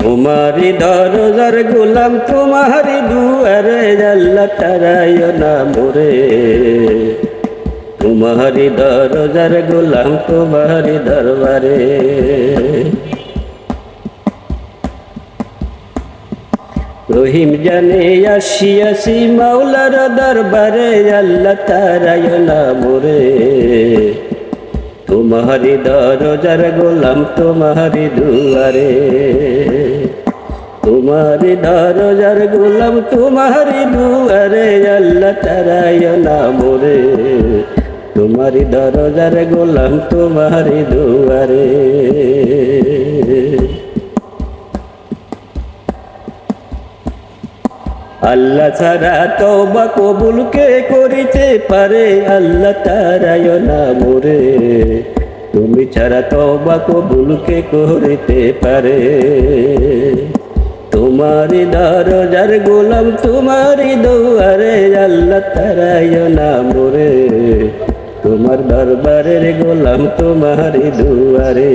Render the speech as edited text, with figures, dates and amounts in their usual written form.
তোমারি দরজার গোলাম তোমারি দুয়ারে আল্লাহ তারাইও না মোরে তোমারি দরজার গোলাম তোমারি দরবারে রহিম জানে আসিয়াছি মাওলার দরবারে আল্লাহ তারাইও না মোরে তোমারি দরজার গোলাম তোমারি দুয়ারে তোমারি দরজার গোলাম তোমারি দুয়ারে আল্লাহ তারাইও না মোরে তোমারি দরজার গোলাম তোমারি দুয়ারে আল্লাহ ছাড়া তওবা কবুল কে করিতে পারে আল্লাহ তারাইও না মোরে তুমি ছাড়া তওবা কবুল কে করিতে পারে তোমারি দরজার গোলাম তোমারি দুয়ারে আল্লাহ তারাইও না মোরে তোমার দরবারের গোলাম তোমারি দুয়ারে